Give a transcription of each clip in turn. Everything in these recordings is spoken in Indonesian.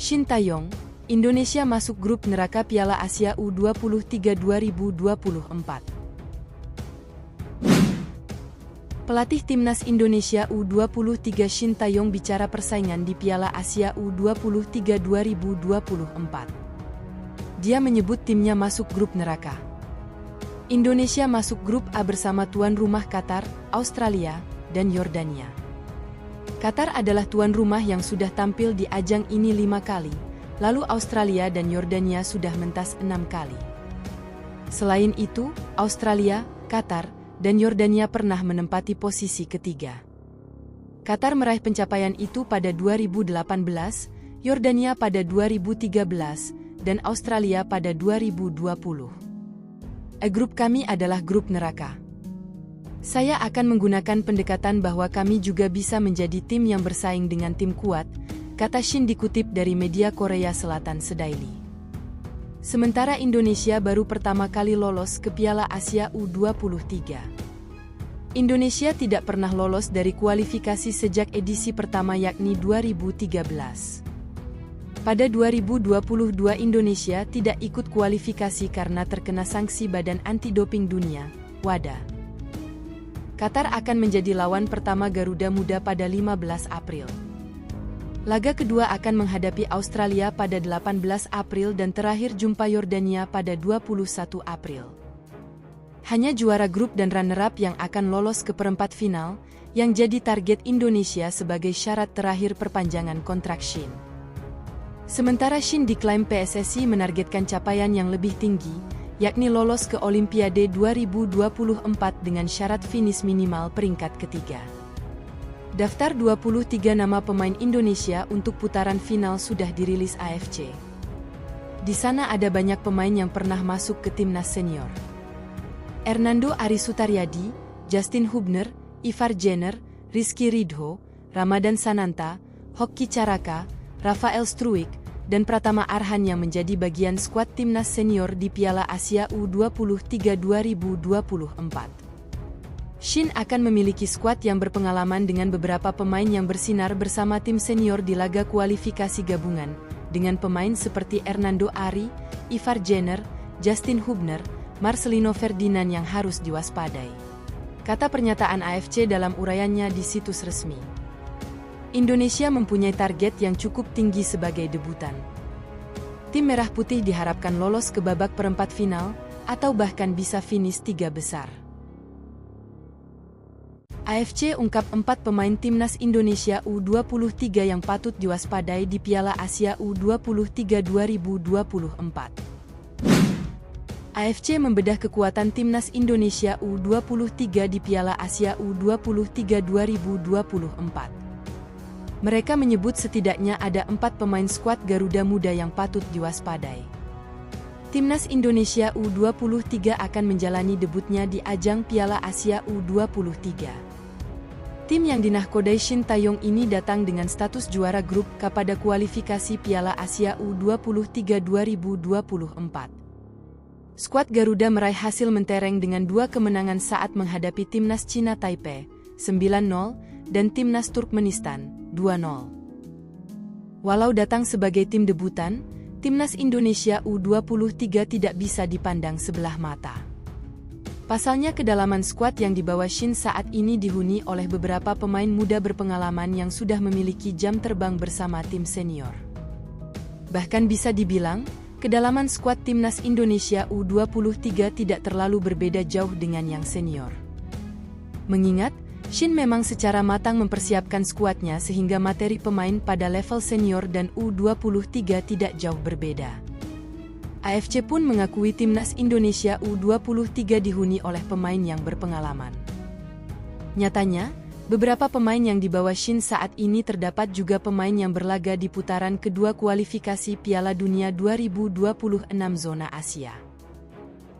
Shin Tae-yong, Indonesia masuk grup neraka Piala Asia U23 2024. Pelatih Timnas Indonesia U23 Shin Tae-yong bicara persaingan di Piala Asia U23 2024. Dia menyebut timnya masuk grup neraka. Indonesia masuk grup A bersama tuan rumah Qatar, Australia, dan Yordania. Qatar adalah tuan rumah yang sudah tampil di ajang ini 5 kali, lalu Australia dan Yordania sudah mentas 6 kali. Selain itu, Australia, Qatar, dan Yordania pernah menempati posisi ketiga. Qatar meraih pencapaian itu pada 2018, Yordania pada 2013, dan Australia pada 2020. Grup kami adalah grup neraka. Saya akan menggunakan pendekatan bahwa kami juga bisa menjadi tim yang bersaing dengan tim kuat, kata Shin dikutip dari media Korea Selatan Sedaily. Sementara Indonesia baru pertama kali lolos ke Piala Asia U23. Indonesia tidak pernah lolos dari kualifikasi sejak edisi pertama yakni 2013. Pada 2022 Indonesia tidak ikut kualifikasi karena terkena sanksi Badan Anti-Doping Dunia, WADA. Qatar akan menjadi lawan pertama Garuda Muda pada 15 April. Laga kedua akan menghadapi Australia pada 18 April dan terakhir jumpa Yordania pada 21 April. Hanya juara grup dan runner-up yang akan lolos ke perempat final, yang jadi target Indonesia sebagai syarat terakhir perpanjangan kontrak Shin. Sementara Shin diklaim PSSI menargetkan capaian yang lebih tinggi, yakni lolos ke Olimpiade 2024 dengan syarat finish minimal peringkat ketiga. Daftar 23 nama pemain Indonesia untuk putaran final sudah dirilis AFC. Di sana ada banyak pemain yang pernah masuk ke timnas senior. Hernando Ari Sutaryadi, Justin Hubner, Ivar Jenner, Rizky Ridho, Ramadan Sananta, Hoki Caraka, Rafael Struijk, dan Pratama Arhan yang menjadi bagian skuad timnas senior di Piala Asia U23 2024. Shin akan memiliki skuad yang berpengalaman dengan beberapa pemain yang bersinar bersama tim senior di laga kualifikasi gabungan, dengan pemain seperti Hernando Ari, Ivar Jenner, Justin Hubner, Marcelino Ferdinand yang harus diwaspadai, kata pernyataan AFC dalam uraiannya di situs resmi. Indonesia mempunyai target yang cukup tinggi sebagai debutan. Tim Merah Putih diharapkan lolos ke babak perempat final, atau bahkan bisa finish 3 besar. AFC ungkap 4 pemain timnas Indonesia U23 yang patut diwaspadai di Piala Asia U23 2024. AFC membedah kekuatan timnas Indonesia U23 di Piala Asia U23 2024. Mereka menyebut setidaknya ada 4 pemain skuad Garuda Muda yang patut diwaspadai. Timnas Indonesia U23 akan menjalani debutnya di ajang Piala Asia U23. Tim yang dinahkodai Shin Tae-yong ini datang dengan status juara grup K pada kualifikasi Piala Asia U23 2024. Skuad Garuda meraih hasil mentereng dengan 2 kemenangan saat menghadapi timnas Cina Taipei, 9-0, dan timnas Turkmenistan, 2-0. Walau datang sebagai tim debutan, timnas Indonesia U23 tidak bisa dipandang sebelah mata. Pasalnya kedalaman skuad yang dibawa Shin saat ini dihuni oleh beberapa pemain muda berpengalaman yang sudah memiliki jam terbang bersama tim senior. Bahkan bisa dibilang, kedalaman skuad timnas Indonesia U23 tidak terlalu berbeda jauh dengan yang senior. Mengingat, Shin memang secara matang mempersiapkan skuadnya sehingga materi pemain pada level senior dan U23 tidak jauh berbeda. AFC pun mengakui timnas Indonesia U23 dihuni oleh pemain yang berpengalaman. Nyatanya, beberapa pemain yang dibawa Shin saat ini terdapat juga pemain yang berlaga di putaran kedua kualifikasi Piala Dunia 2026 zona Asia.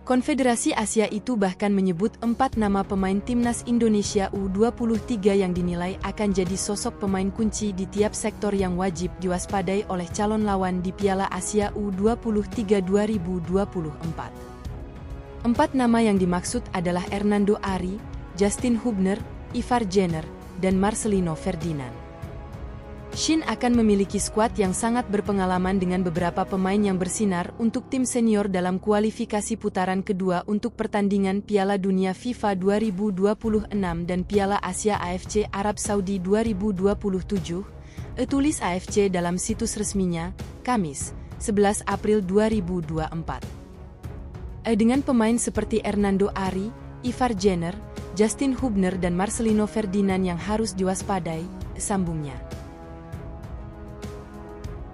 Konfederasi Asia itu bahkan menyebut 4 nama pemain timnas Indonesia U23 yang dinilai akan jadi sosok pemain kunci di tiap sektor yang wajib diwaspadai oleh calon lawan di Piala Asia U23 2024. 4 nama yang dimaksud adalah Hernando Ari, Justin Hubner, Ivar Jenner, dan Marcelino Ferdinand. Shin akan memiliki skuad yang sangat berpengalaman dengan beberapa pemain yang bersinar untuk tim senior dalam kualifikasi putaran kedua untuk pertandingan Piala Dunia FIFA 2026 dan Piala Asia AFC Arab Saudi 2027, tulis AFC dalam situs resminya, Kamis, 11 April 2024. Dengan pemain seperti Hernando Ari, Ivar Jenner, Justin Hubner dan Marcelino Ferdinand yang harus diwaspadai, sambungnya.